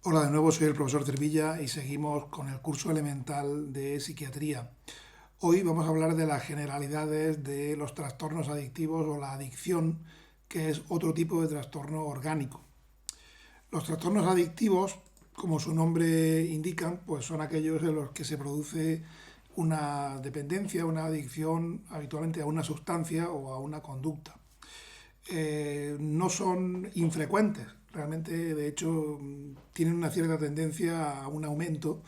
Hola, de nuevo soy el profesor Cervilla y seguimos con el curso elemental de psiquiatría. Hoy vamos a hablar de las generalidades de los trastornos adictivos o la adicción, que es otro tipo de trastorno orgánico. Los trastornos adictivos, como su nombre indica, pues son aquellos en los que se produce una dependencia, una adicción habitualmente a una sustancia o a una conducta. No son infrecuentes, realmente de hecho tienen una cierta tendencia a un aumento,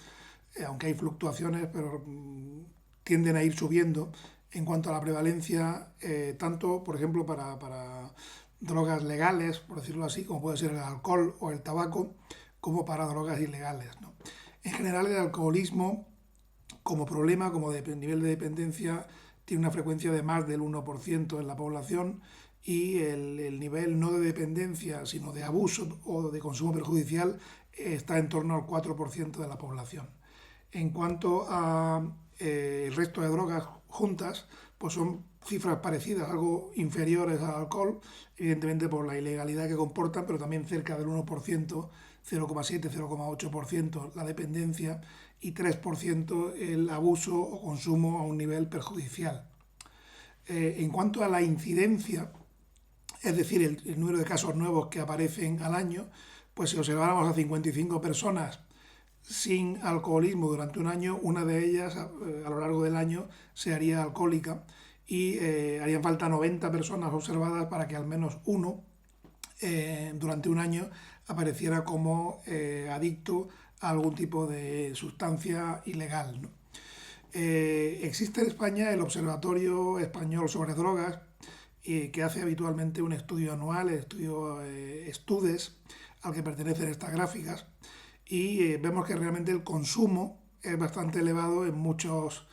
aunque hay fluctuaciones, pero tienden a ir subiendo en cuanto a la prevalencia, tanto por ejemplo para drogas legales, por decirlo así, como puede ser el alcohol o el tabaco, como para drogas ilegales, ¿no? En general el alcoholismo como problema, como nivel de dependencia, tiene una frecuencia de más del 1% en la población y el nivel no de dependencia, sino de abuso o de consumo perjudicial, está en torno al 4% de la población. En cuanto a el resto de drogas juntas, pues son cifras parecidas, algo inferiores al alcohol, evidentemente por la ilegalidad que comportan, pero también cerca del 1%, 0,7-0,8% la dependencia y 3% el abuso o consumo a un nivel perjudicial. En cuanto a la incidencia, es decir, el número de casos nuevos que aparecen al año, pues si observáramos a 55 personas sin alcoholismo durante un año, una de ellas a lo largo del año se haría alcohólica y harían falta 90 personas observadas para que al menos uno durante un año apareciera como adicto a algún tipo de sustancia ilegal, ¿no? Existe en España el Observatorio Español sobre Drogas, que hace habitualmente un estudio anual, el estudio Estudes, al que pertenecen estas gráficas, y vemos que realmente el consumo es bastante elevado en muchos.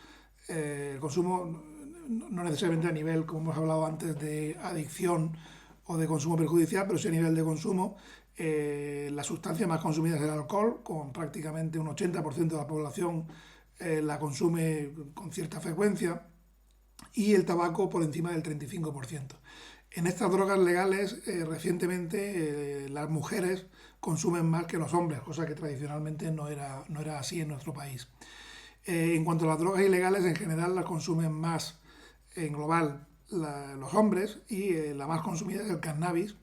El consumo no necesariamente a nivel, como hemos hablado antes, de adicción o de consumo perjudicial, pero sí a nivel de consumo. La sustancia más consumida es el alcohol, con prácticamente un 80% de la población la consume con cierta frecuencia, y el tabaco por encima del 35%. En estas drogas legales, recientemente las mujeres consumen más que los hombres, cosa que tradicionalmente no era así en nuestro país. En cuanto a las drogas ilegales, en general las consumen más en global los hombres y la más consumida es el cannabis,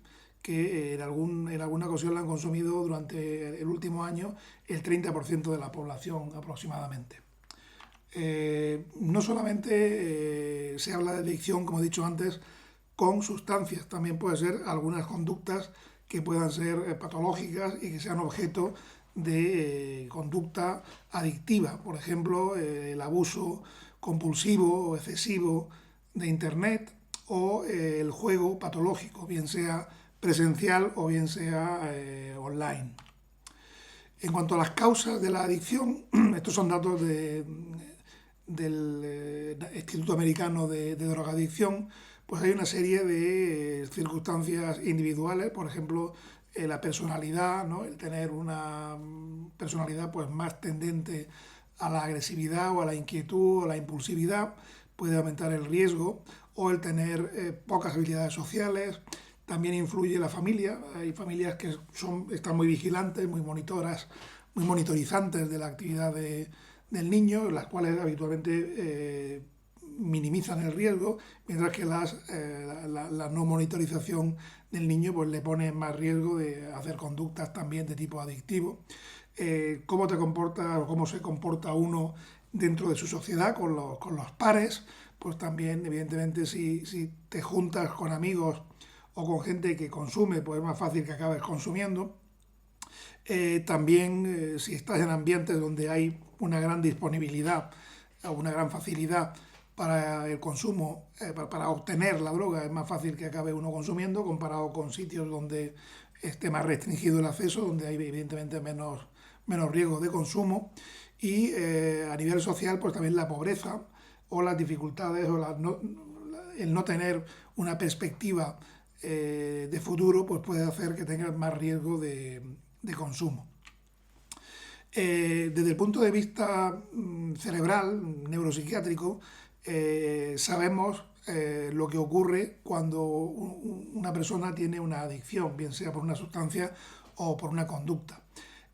que en alguna ocasión la han consumido durante el último año el 30% de la población aproximadamente. No solamente se habla de adicción, como he dicho antes, con sustancias, también puede ser algunas conductas que puedan ser patológicas y que sean objeto de conducta adictiva, por ejemplo, el abuso compulsivo o excesivo de Internet o el juego patológico, bien sea presencial o bien sea online. En cuanto a las causas de la adicción, estos son datos del Instituto Americano de Drogadicción, pues hay una serie de circunstancias individuales, por ejemplo, la personalidad, ¿no? El tener una personalidad pues más tendente a la agresividad o a la inquietud o la impulsividad puede aumentar el riesgo, o el tener pocas habilidades sociales. También influye la familia. Hay familias que están muy vigilantes, muy monitoras, muy monitorizantes de la actividad del niño, las cuales habitualmente minimizan el riesgo, mientras que la no monitorización del niño pues le pone en más riesgo de hacer conductas también de tipo adictivo. Cómo te comporta o cómo se comporta uno dentro de su sociedad con los pares, pues también evidentemente si te juntas con amigos o con gente que consume, pues es más fácil que acabes consumiendo. También si estás en ambientes donde hay una gran disponibilidad o una gran facilidad para el consumo, para obtener la droga, es más fácil que acabe uno consumiendo comparado con sitios donde esté más restringido el acceso, donde hay evidentemente menos riesgo de consumo. Y a nivel social, pues también la pobreza o las dificultades o el no tener una perspectiva de futuro, pues puede hacer que tengas más riesgo de consumo. Desde el punto de vista cerebral, neuropsiquiátrico, sabemos lo que ocurre cuando una persona tiene una adicción, bien sea por una sustancia o por una conducta.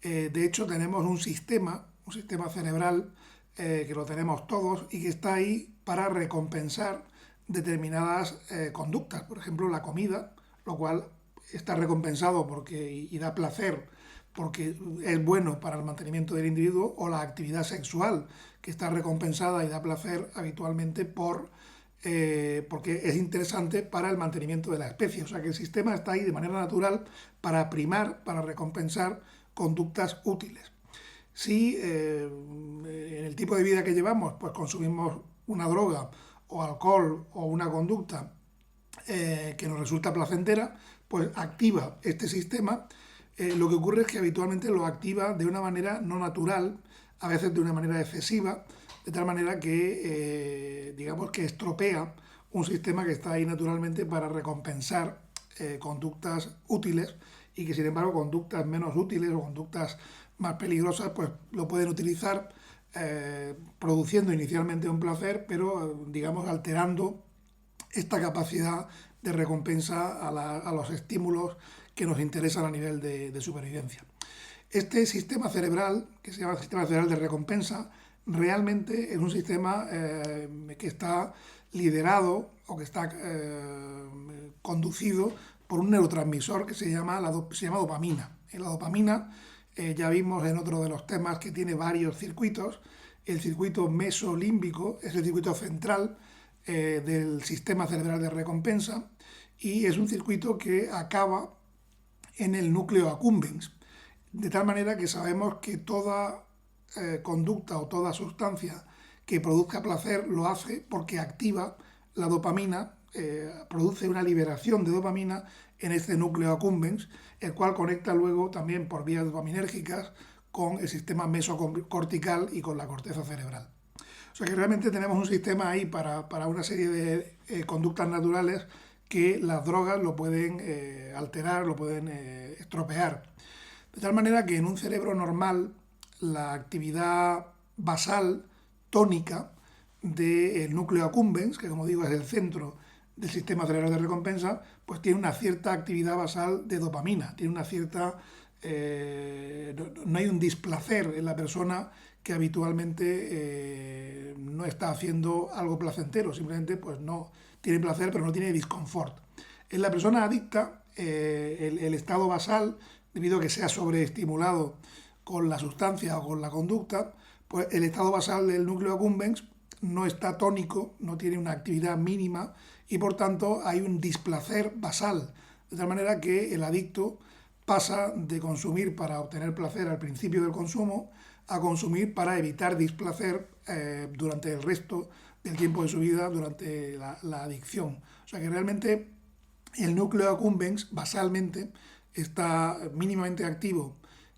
De hecho, tenemos un sistema cerebral que lo tenemos todos y que está ahí para recompensar determinadas conductas. Por ejemplo, la comida, lo cual está recompensado y da placer porque es bueno para el mantenimiento del individuo, o la actividad sexual, que está recompensada y da placer habitualmente porque es interesante para el mantenimiento de la especie. O sea que el sistema está ahí de manera natural para primar, para recompensar conductas útiles. Si en el tipo de vida que llevamos, pues consumimos una droga o alcohol o una conducta que nos resulta placentera, pues activa este sistema. Lo que ocurre es que habitualmente lo activa de una manera no natural, a veces de una manera excesiva, de tal manera que, digamos, que estropea un sistema que está ahí naturalmente para recompensar conductas útiles, y que sin embargo conductas menos útiles o conductas más peligrosas pues lo pueden utilizar produciendo inicialmente un placer, pero digamos alterando esta capacidad de recompensa a los estímulos que nos interesan a nivel de supervivencia. Este sistema cerebral, que se llama sistema cerebral de recompensa, realmente es un sistema que está liderado o que está conducido por un neurotransmisor que se llama dopamina. En la dopamina ya vimos en otro de los temas que tiene varios circuitos. El circuito mesolímbico es el circuito central del sistema cerebral de recompensa, y es un circuito que acaba en el núcleo accumbens, de tal manera que sabemos que toda conducta o toda sustancia que produzca placer lo hace porque activa la dopamina, produce una liberación de dopamina en este núcleo accumbens, el cual conecta luego también por vías dopaminérgicas con el sistema mesocortical y con la corteza cerebral. O sea que realmente tenemos un sistema ahí para una serie de conductas naturales que las drogas lo pueden alterar, lo pueden estropear. De tal manera que en un cerebro normal la actividad basal tónica del núcleo accumbens, que como digo es el centro del sistema cerebral de recompensa, pues tiene una cierta actividad basal de dopamina, tiene una cierta... no hay un displacer en la persona que habitualmente no está haciendo algo placentero, simplemente pues no tiene placer pero no tiene disconfort. En la persona adicta, el estado basal, debido a que sea sobreestimulado con la sustancia o con la conducta, pues el estado basal del núcleo accumbens no está tónico, no tiene una actividad mínima, y por tanto hay un displacer basal, de tal manera que el adicto pasa de consumir para obtener placer al principio del consumo a consumir para evitar displacer durante el resto del tiempo de su vida, durante la adicción. O sea que realmente el núcleo accumbens basalmente está mínimamente activo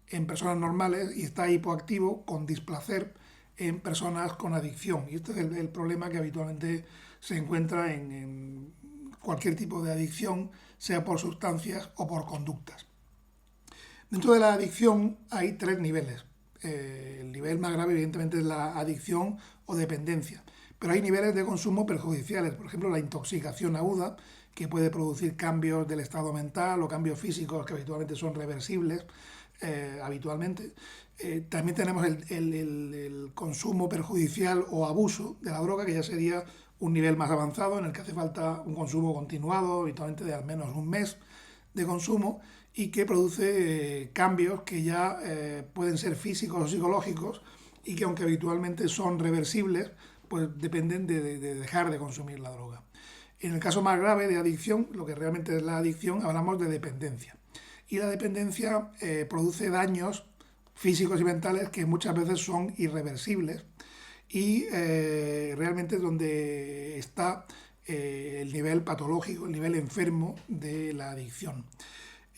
en personas normales y está hipoactivo con displacer en personas con adicción. Y este es el problema que habitualmente se encuentra en cualquier tipo de adicción, sea por sustancias o por conductas. Dentro de la adicción hay tres niveles. El nivel más grave evidentemente es la adicción o dependencia, pero hay niveles de consumo perjudiciales, por ejemplo la intoxicación aguda, que puede producir cambios del estado mental o cambios físicos que habitualmente son reversibles. Habitualmente. También tenemos el consumo perjudicial o abuso de la droga, que ya sería un nivel más avanzado en el que hace falta un consumo continuado, habitualmente de al menos un mes de consumo, y que produce cambios que ya pueden ser físicos o psicológicos, y que aunque habitualmente son reversibles, pues dependen de dejar de consumir la droga. En el caso más grave de adicción, lo que realmente es la adicción, hablamos de dependencia. Y la dependencia produce daños físicos y mentales que muchas veces son irreversibles, y realmente es donde está el nivel patológico, el nivel enfermo de la adicción.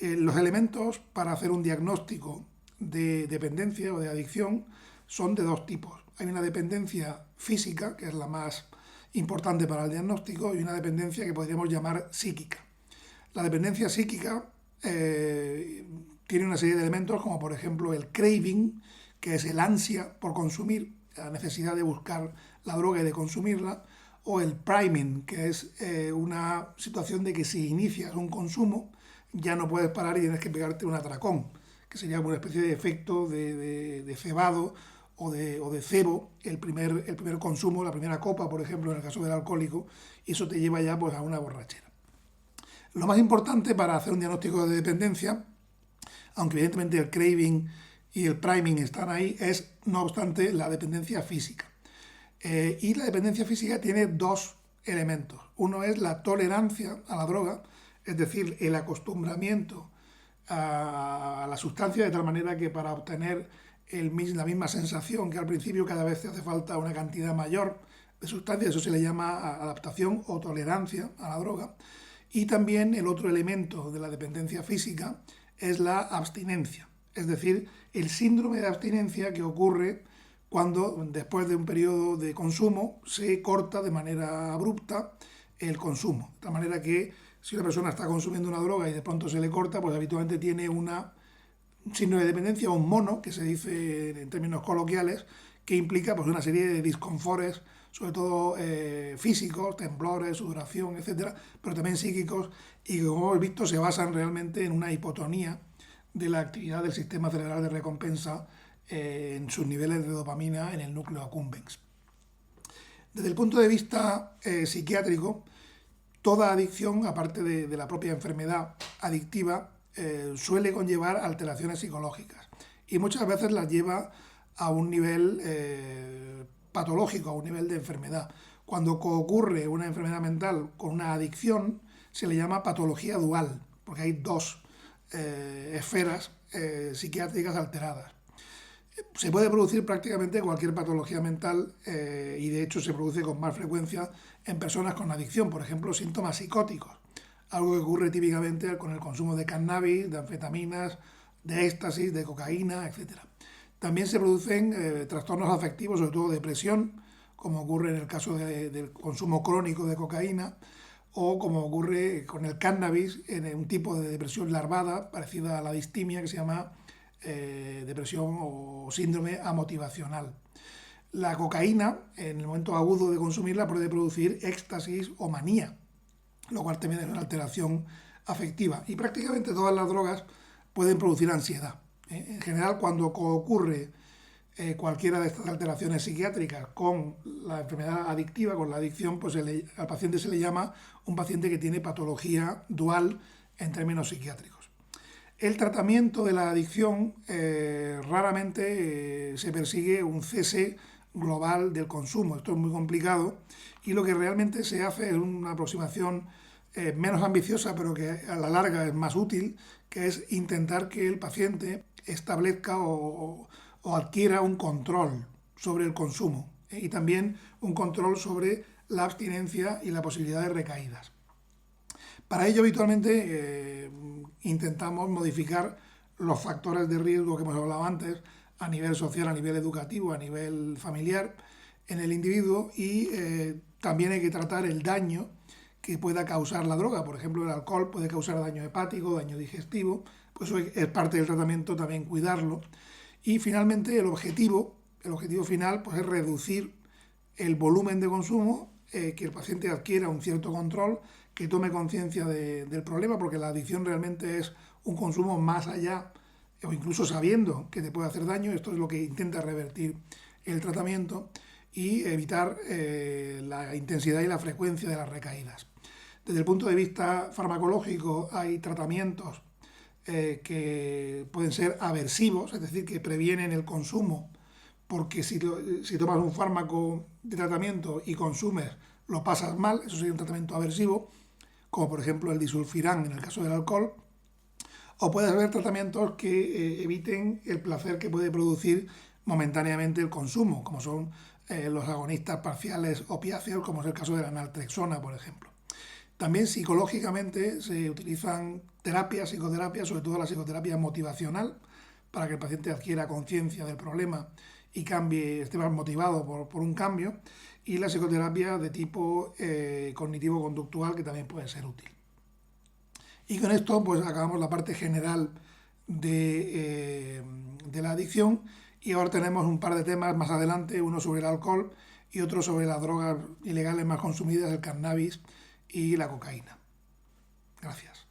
Los elementos para hacer un diagnóstico de dependencia o de adicción son de dos tipos. Hay una dependencia física, que es la más importante para el diagnóstico, y una dependencia que podríamos llamar psíquica. La dependencia psíquica tiene una serie de elementos, como por ejemplo el craving, que es el ansia por consumir, la necesidad de buscar la droga y de consumirla, o el priming, que es una situación de que si inicias un consumo ya no puedes parar y tienes que pegarte un atracón, que sería una especie de efecto de cebado o de cebo, el primer consumo, la primera copa, por ejemplo, en el caso del alcohólico, y eso te lleva ya pues, a una borrachera. Lo más importante para hacer un diagnóstico de dependencia, aunque evidentemente el craving y el priming están ahí, es no obstante la dependencia física. Y la dependencia física tiene dos elementos. Uno es la tolerancia a la droga, es decir, el acostumbramiento a la sustancia de tal manera que para obtener la misma sensación que al principio cada vez te hace falta una cantidad mayor de sustancia, eso se le llama adaptación o tolerancia a la droga. Y también el otro elemento de la dependencia física es la abstinencia, es decir, el síndrome de abstinencia que ocurre cuando después de un periodo de consumo se corta de manera abrupta el consumo. De tal manera que si una persona está consumiendo una droga y de pronto se le corta, pues habitualmente tiene un síndrome de dependencia o un mono, que se dice en términos coloquiales, que implica pues, una serie de disconfortes, sobre todo físicos, temblores, sudoración, etcétera, pero también psíquicos, y que como hemos visto se basan realmente en una hipotonía de la actividad del sistema cerebral de recompensa en sus niveles de dopamina en el núcleo accumbens. Desde el punto de vista psiquiátrico, toda adicción, aparte de la propia enfermedad adictiva, suele conllevar alteraciones psicológicas y muchas veces las lleva a un nivel patológico, a un nivel de enfermedad. Cuando ocurre una enfermedad mental con una adicción, se le llama patología dual, porque hay dos esferas psiquiátricas alteradas. Se puede producir prácticamente cualquier patología mental y de hecho se produce con más frecuencia en personas con adicción, por ejemplo, síntomas psicóticos, algo que ocurre típicamente con el consumo de cannabis, de anfetaminas, de éxtasis, de cocaína, etc. También se producen trastornos afectivos, sobre todo depresión, como ocurre en el caso del consumo crónico de cocaína, o como ocurre con el cannabis, en un tipo de depresión larvada, parecida a la distimia, que se llama depresión o síndrome amotivacional. La cocaína, en el momento agudo de consumirla, puede producir éxtasis o manía, lo cual también es una alteración afectiva. Y prácticamente todas las drogas pueden producir ansiedad. En general, cuando ocurre cualquiera de estas alteraciones psiquiátricas con la enfermedad adictiva, con la adicción, pues al paciente se le llama un paciente que tiene patología dual en términos psiquiátricos. El tratamiento de la adicción raramente se persigue un cese global del consumo. Esto es muy complicado y lo que realmente se hace es una aproximación menos ambiciosa, pero que a la larga es más útil, que es intentar que el paciente establezca o adquiera un control sobre el consumo y también un control sobre la abstinencia y la posibilidad de recaídas. Para ello, habitualmente intentamos modificar los factores de riesgo que hemos hablado antes a nivel social, a nivel educativo, a nivel familiar en el individuo y también hay que tratar el daño que pueda causar la droga. Por ejemplo, el alcohol puede causar daño hepático, daño digestivo, pues eso es parte del tratamiento también cuidarlo. Y finalmente el objetivo final pues, es reducir el volumen de consumo, que el paciente adquiera un cierto control, que tome conciencia del problema, porque la adicción realmente es un consumo más allá, o incluso sabiendo que te puede hacer daño. Esto es lo que intenta revertir el tratamiento y evitar la intensidad y la frecuencia de las recaídas. Desde el punto de vista farmacológico hay tratamientos que pueden ser aversivos, es decir, que previenen el consumo, porque si tomas un fármaco de tratamiento y consumes, lo pasas mal, eso sería un tratamiento aversivo, como por ejemplo el disulfiram en el caso del alcohol, o puede haber tratamientos que eviten el placer que puede producir momentáneamente el consumo, como son los agonistas parciales opiáceos, como es el caso de la naltrexona, por ejemplo. También psicológicamente se utilizan psicoterapias, sobre todo la psicoterapia motivacional, para que el paciente adquiera conciencia del problema y esté más motivado por un cambio, y la psicoterapia de tipo cognitivo-conductual, que también puede ser útil. Y con esto pues acabamos la parte general de la adicción y ahora tenemos un par de temas más adelante, uno sobre el alcohol y otro sobre las drogas ilegales más consumidas, el cannabis y la cocaína. Gracias.